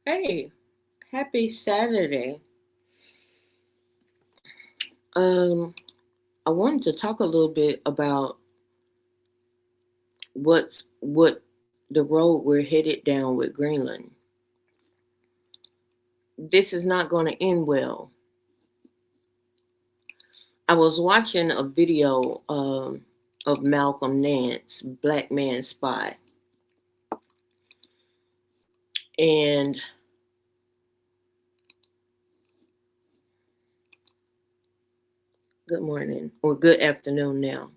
Hey, happy Saturday. Um, I wanted to talk a little bit about what the road we're headed down with Greenland. This is not going to end well. I was watching a video of Malcolm Nance, Black Man Spy, and good morning or good afternoon now.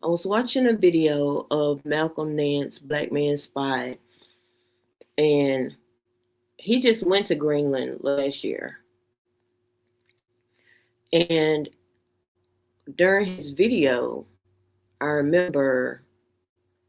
I was watching a video of Malcolm Nance, Black Man Spy, and he just went to Greenland last year. And during his video, I remember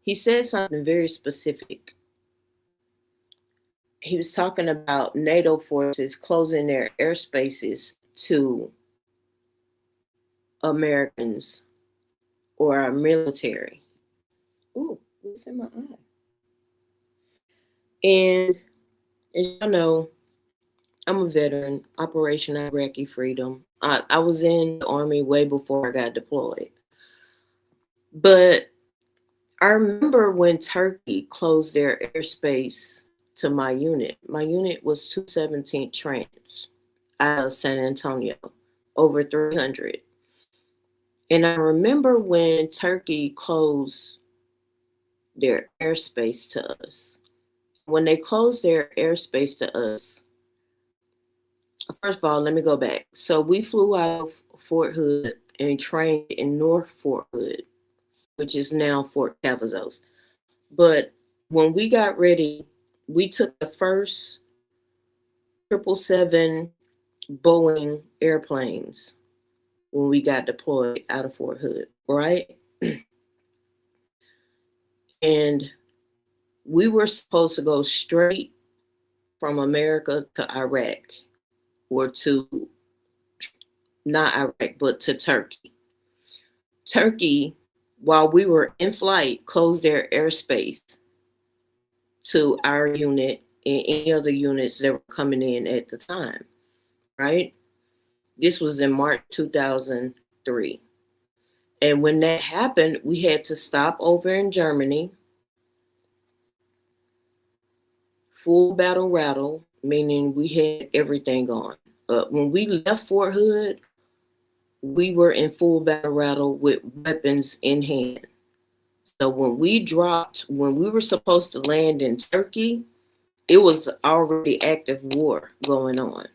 he said something very specific. He was talking about NATO forces closing their airspaces to Americans or our military. Ooh, what's in my eye? And as you know, I'm a veteran, Operation Iraqi Freedom. I was in the Army way before I got deployed. But I remember when Turkey closed their airspace to my unit. My unit was 217th Trans out of San Antonio, over 300. And I remember when Turkey closed their airspace to us. When they closed their airspace to us, first of all, let me go back. So we flew out of Fort Hood and trained in North Fort Hood, which is now Fort Cavazos. But when we got ready, we took the first 777 Boeing airplanes when we got deployed out of Fort Hood, right? And we were supposed to go straight from America to Iraq, or to not Iraq, but to Turkey. Turkey, while we were in flight, closed their airspace to our unit and any other units that were coming in at the time, right? This was in March 2003. And when that happened, we had to stop over in Germany, full battle rattle, meaning we had everything on. When we left Fort Hood, we were in full battle rattle with weapons in hand. So when we were supposed to land in Turkey, it was already active war going on.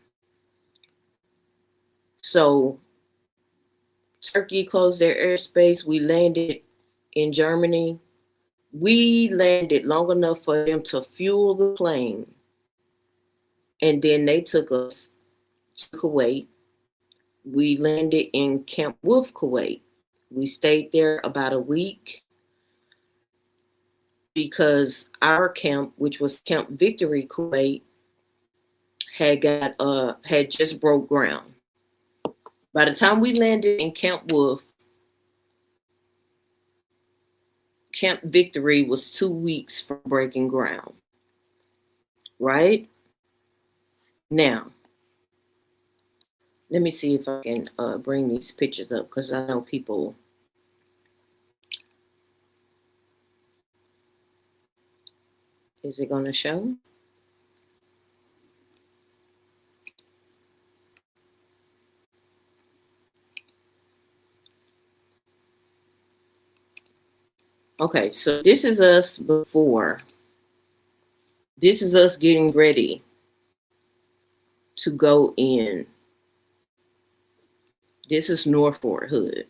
So Turkey closed their airspace. We landed in Germany. We landed long enough for them to fuel the plane. And then they took us to Kuwait. We landed in Camp Wolf, Kuwait. We stayed there about a week because our camp, which was Camp Victory, Kuwait, had just broke ground. By the time we landed in Camp Wolf, Camp Victory was 2 weeks from breaking ground. Right? Now, let me see if I can bring these pictures up because I know people. Is it going to show? Okay, so this is us before. This is us getting ready to go in. This is North Fort Hood,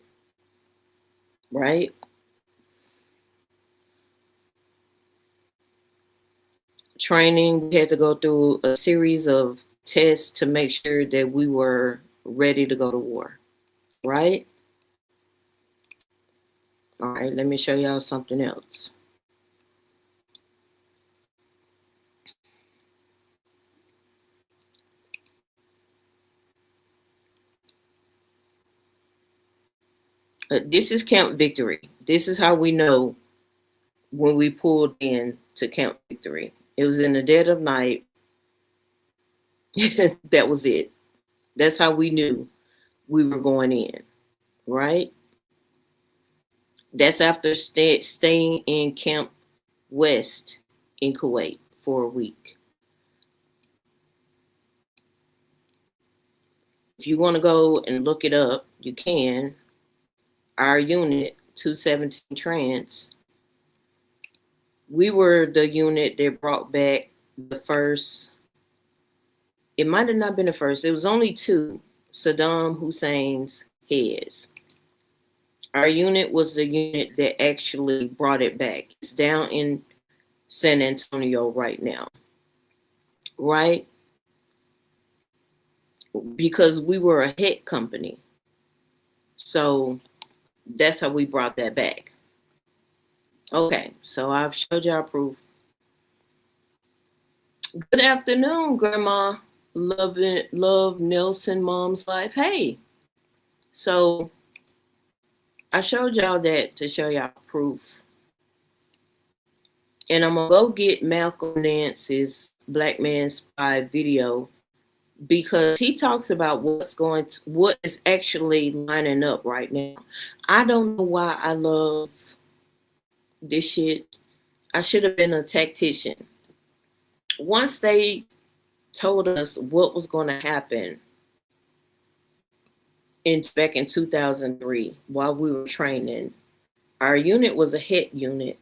right? Training, we had to go through a series of tests to make sure that we were ready to go to war, right? All right, let me show y'all something else. This is Camp Victory. This is how we know when we pulled in to Camp Victory. It was in the dead of night. That was it. That's how we knew we were going in, right? That's after staying in Camp West in Kuwait for a week. If you want to go and look it up, you can. Our unit, 217 Trans, we were the unit that brought back the first, it might have not been the first, it was only two Saddam Hussein's heads. Our unit was the unit that actually brought it back. It's down in San Antonio right now, right? Because we were a hit company. So that's how we brought that back. Okay, so I've showed y'all proof. Good afternoon, Grandma. Love Nelson Mom's Life. Hey, so I showed y'all that to show y'all proof. And I'm gonna go get Malcolm Nance's Black Man Spy video because he talks about what is actually lining up right now. I don't know why I love this shit. I should have been a tactician. Once they told us what was going to happen back in 2003 while we were training, our unit was a hit unit,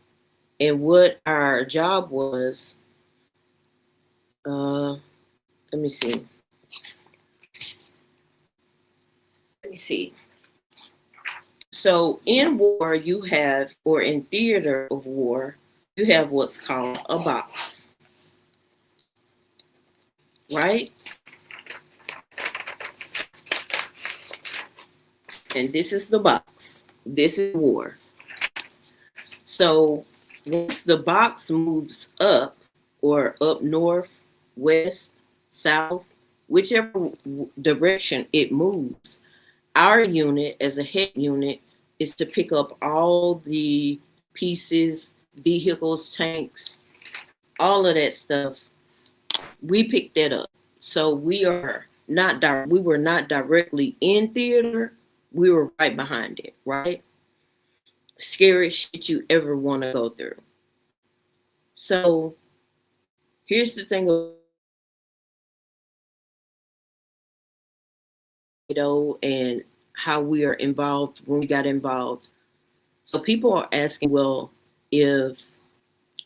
and what our job was, let me see. So in war, you have, or in theater of war, you have what's called a box, right? And this is the box. This is war. So once the box moves up, or up north, west, south, whichever direction it moves, our unit as a hit unit is to pick up all the pieces, vehicles, tanks, all of that stuff. We picked that up. So we were not directly in theater. We were right behind it, right? Scary shit you ever want to go through. So here's the thing about NATO and how we are involved when we got involved. So people are asking, well, if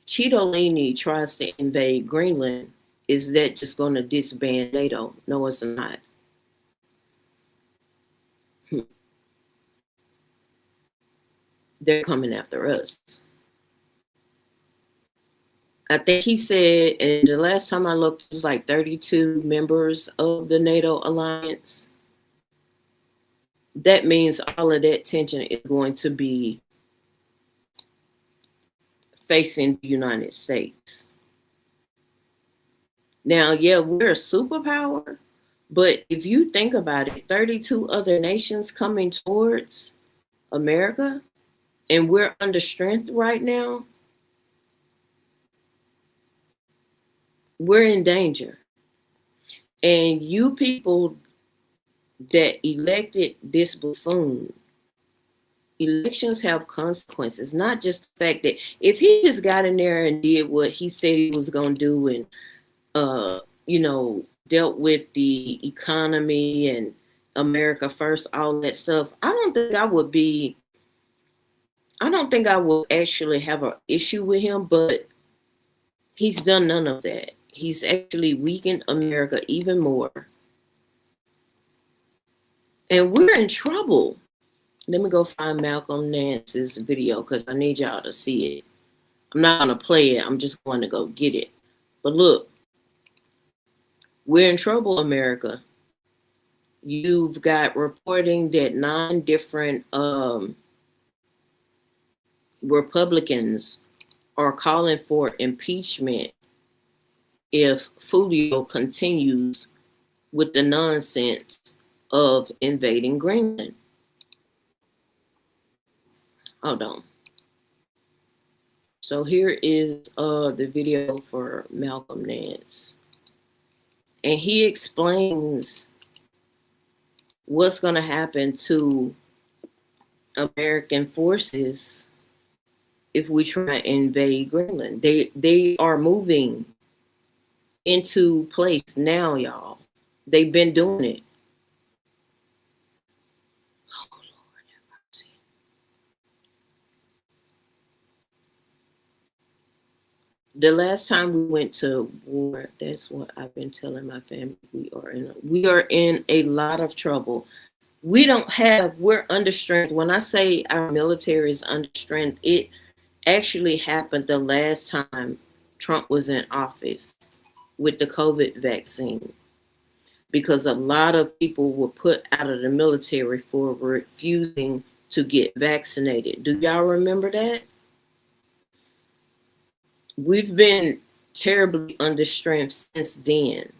Chitolini tries to invade Greenland, is that just going to disband NATO? No, it's not. They're coming after us. I think he said, and the last time I looked, it was like 32 members of the NATO alliance. That means all of that tension is going to be facing the United States. Now, yeah, we're a superpower, but if you think about it, 32 other nations coming towards America, and we're under strength right now, we're in danger. And you people that elected this buffoon, elections have consequences, not just the fact that if he just got in there and did what he said he was going to do and, dealt with the economy and America first, all that stuff, I don't think I would actually have an issue with him, but he's done none of that. He's actually weakened America even more. And we're in trouble. Let me go find Malcolm Nance's video because I need y'all to see it. I'm not going to play it. I'm just going to go get it. But look, we're in trouble, America. You've got reporting that 9 different Republicans are calling for impeachment if Fulio continues with the nonsense of invading Greenland. Hold on. So here is the video for Malcolm Nance. And he explains what's going to happen to American forces if we try to invade Greenland. They are moving into place now, y'all. They've been doing it. Oh, Lord have mercy. The last time we went to war, that's what I've been telling my family. We are in a lot of trouble. We're understrength. When I say our military is understrength, it actually happened the last time Trump was in office with the COVID vaccine, because a lot of people were put out of the military for refusing to get vaccinated. Do y'all remember that? We've been terribly understrength since then.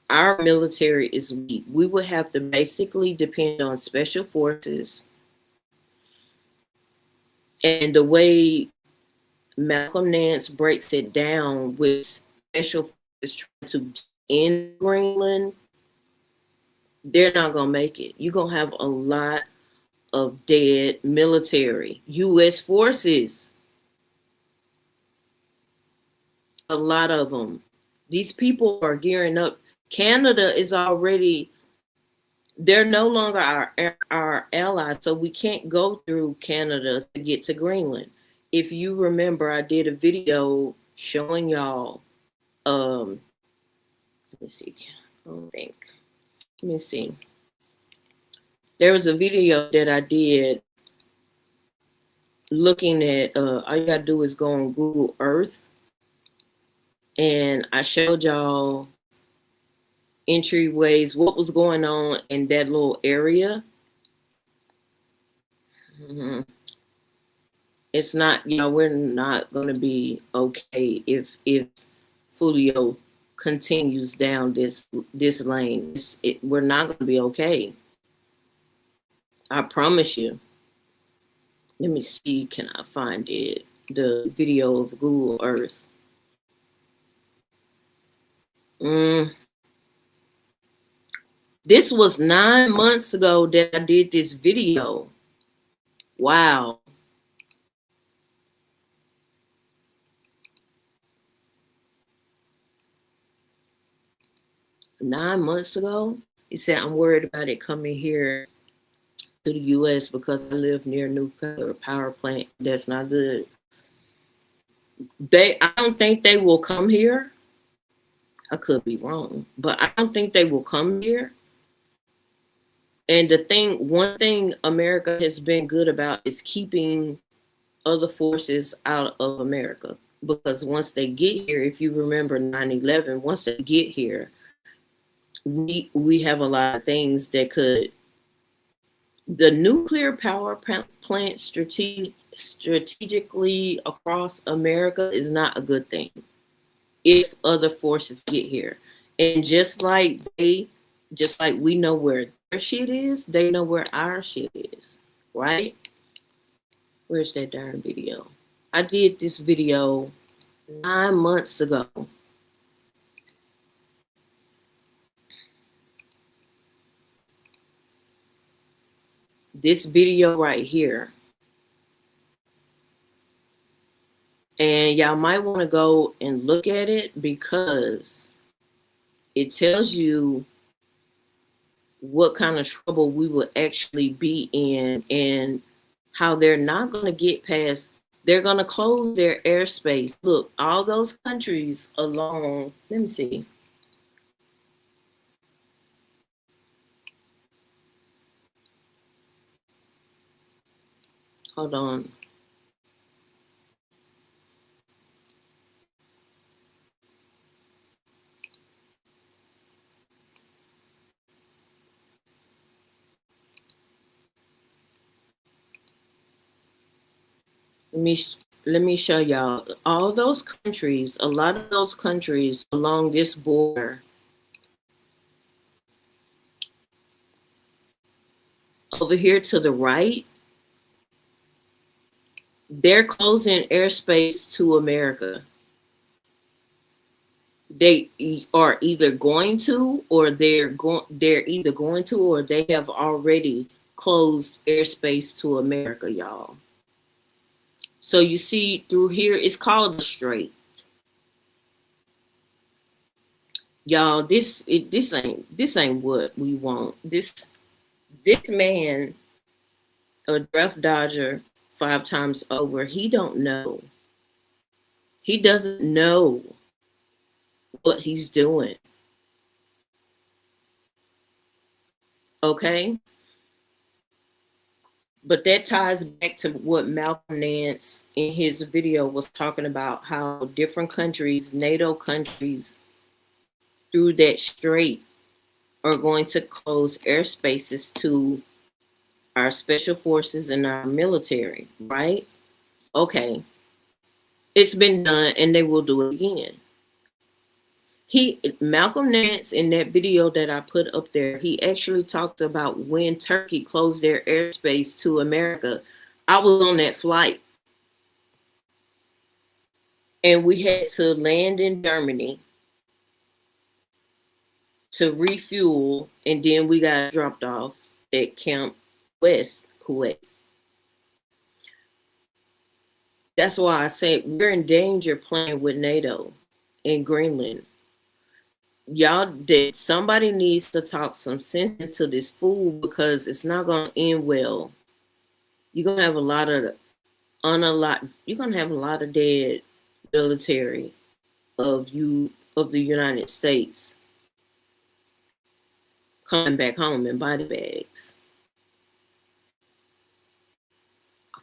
Our military is weak. We would have to basically depend on special forces. And the way Malcolm Nance breaks it down with special forces trying to get in Greenland, they're not going to make it. You're going to have a lot of dead military, U.S. forces, a lot of them. These people are gearing up. Canada is already, they're no longer our allies, so we can't go through Canada to get to Greenland. If you remember, I did a video showing y'all, let me see, I don't think, let me see. There was a video that I did looking at, all you gotta do is go on Google Earth, and I showed y'all entryways, what was going on in that little area. Mm-hmm. It's not, we're not going to be okay if Fulio continues down this lane. We're not going to be okay. I promise you. Let me see, can I find it? The video of Google Earth. This was 9 months ago that I did this video. Wow. Nine months ago, he said, I'm worried about it coming here to the U.S. because I live near a nuclear power plant. That's not good. I don't think they will come here. I could be wrong, but I don't think they will come here. And one thing America has been good about is keeping other forces out of America. Because once they get here, if you remember 9/11, once they get here, we have a lot of things that could. The nuclear power plant strategically across America is not a good thing if other forces get here. And just like we know where their shit is, they know where our shit is, right? Where's that darn video? I did this video 9 months ago. This video right here. And y'all might want to go and look at it because it tells you what kind of trouble we will actually be in and how they're not going to get past. They're going to close their airspace. Look, all those countries along, let me see. Hold on. Let me show y'all. All those countries, a lot of those countries along this border, over here to the right, they're closing airspace to America. They are either going to, or they're either going to, or they have already closed airspace to America, y'all. So you see through here, it's called the Strait. Y'all, this ain't what we want. This man, a draft dodger 5 times over, he don't know. He doesn't know what he's doing. Okay? But that ties back to what Malcolm Nance in his video was talking about, how different countries, NATO countries, through that strait are going to close airspaces to our special forces and our military, right? Okay. It's been done and they will do it again. Malcolm Nance, in that video that I put up there, he actually talked about when Turkey closed their airspace to America. I was on that flight and we had to land in Germany to refuel, and then we got dropped off at Camp West, Kuwait. That's why I say we're in danger playing with NATO in Greenland. Y'all, somebody needs to talk some sense into this fool, because it's not gonna end well. You're gonna have a lot of you're gonna have a lot of dead military of the United States coming back home in body bags.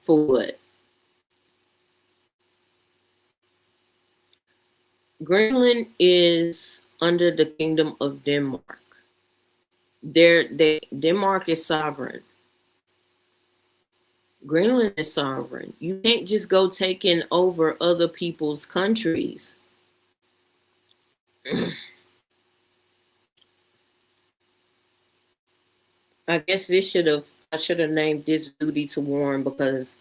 For what? Greenland is under the Kingdom of Denmark. Denmark is sovereign. Greenland is sovereign. You can't just go taking over other people's countries. I guess I should have named this duty to warn, because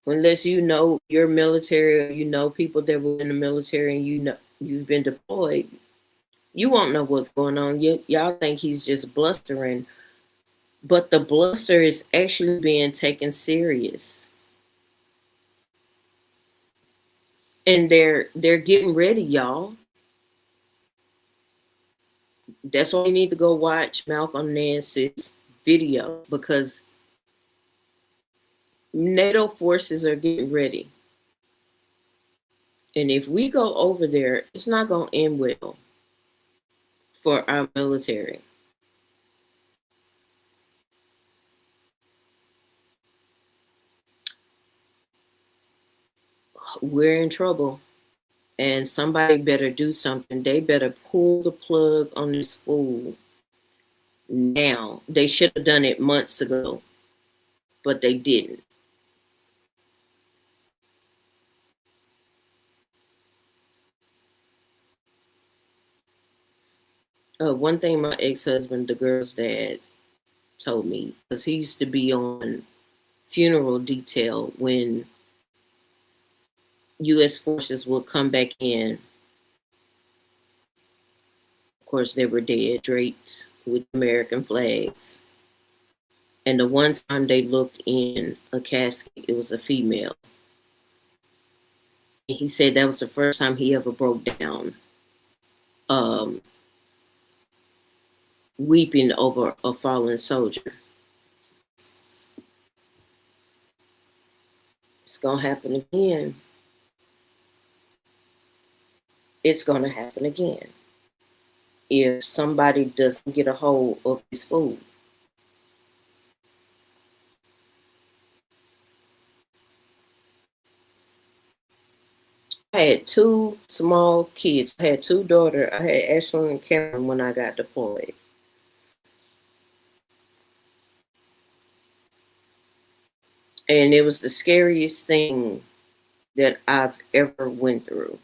unless you know your military, or you know people that were in the military, and you know you've been deployed, you won't know what's going on. Y'all think he's just blustering, but the bluster is actually being taken serious. And they're getting ready, y'all. That's why you need to go watch Malcolm Nance's video, because NATO forces are getting ready. And if we go over there, it's not going to end well for our military. We're in trouble. And somebody better do something. They better pull the plug on this fool now. They should have done it months ago, but they didn't. One thing my ex-husband, the girl's dad, told me, because he used to be on funeral detail when U.S. forces would come back in. Of course, they were dead, draped with American flags. And the one time they looked in a casket, it was a female. And he said that was the first time he ever broke down, weeping over a fallen soldier. It's going to happen again. It's going to happen again if somebody doesn't get a hold of this food. I had 2 small kids. I had 2 daughters. I had Ashley and Cameron when I got deployed. And it was the scariest thing that I've ever went through,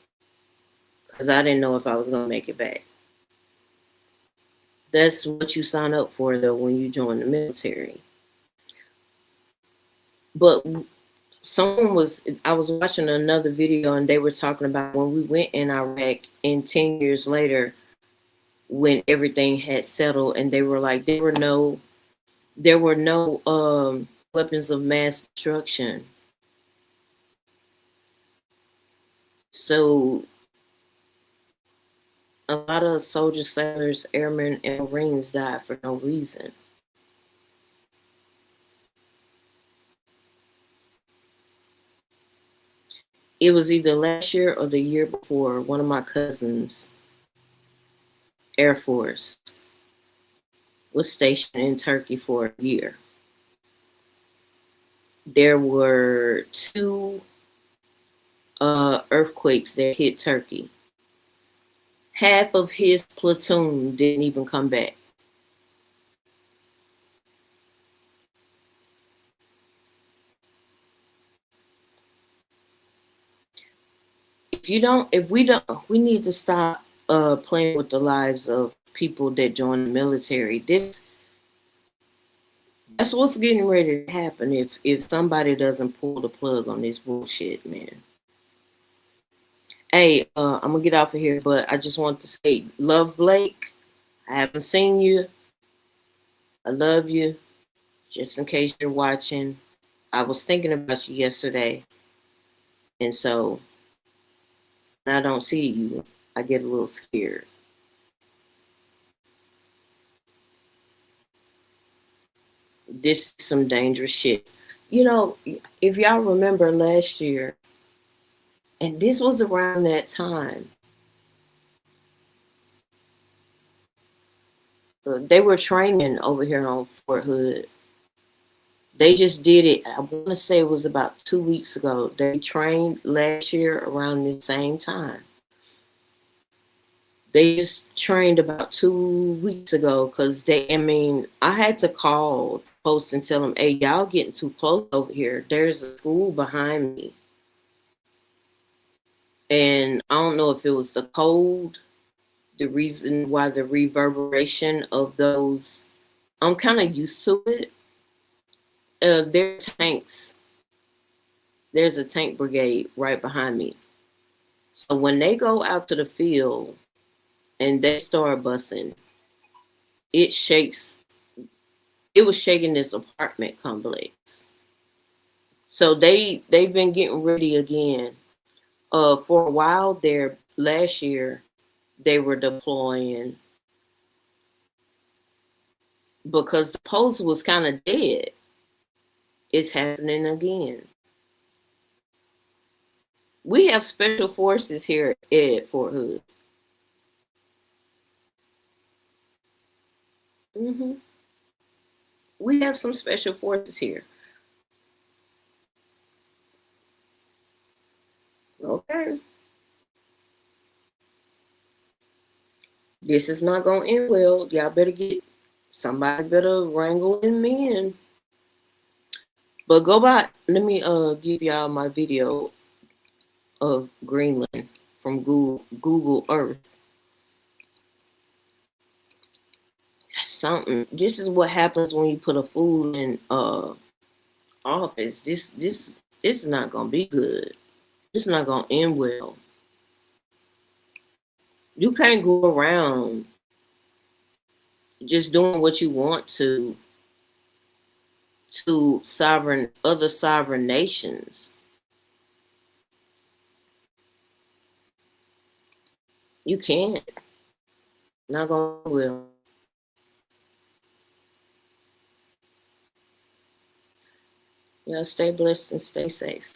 because I didn't know if I was going to make it back. That's what you sign up for, though, when you join the military. But I was watching another video and they were talking about when we went in Iraq and 10 years later when everything had settled, and they were like there were no weapons of mass destruction. So a lot of soldiers, sailors, airmen, and Marines died for no reason. It was either last year or the year before. One of my cousins, Air Force, was stationed in Turkey for a year. There were two earthquakes that hit Turkey. Half of his platoon didn't even come back. We need to stop playing with the lives of people that join the military. That's what's getting ready to happen if somebody doesn't pull the plug on this bullshit, man. Hey, I'm gonna get off of here, but I just want to say, love Blake. I haven't seen you. I love you. Just in case you're watching, I was thinking about you yesterday, and so when I don't see you, I get a little scared. This is some dangerous shit. You know, if y'all remember last year, and this was around that time, they were training over here on Fort Hood. They just did it. I want to say it was about 2 weeks ago. They trained last year around the same time. They just trained about 2 weeks ago because I had to call post and tell them, hey, y'all getting too close over here. There's a school behind me. And I don't know if it was the cold, the reason why the reverberation of those, I'm kind of used to it. There are tanks. There's a tank brigade right behind me. So when they go out to the field and they start bussing, it shakes. It was shaking this apartment complex. So they've been getting ready again. For a while there, last year, they were deploying because the post was kind of dead. It's happening again. We have special forces here at Fort Hood. We have some special forces here. Okay. This is not going to end well. Y'all better somebody better wrangle in men. But go back. Let me give y'all my video of Greenland from Google Earth. Something. This is what happens when you put a fool in office. This is not gonna be good. It's not gonna end well. You can't go around just doing what you want to other sovereign nations. You can't. Not gonna well. Yeah, stay blessed and stay safe.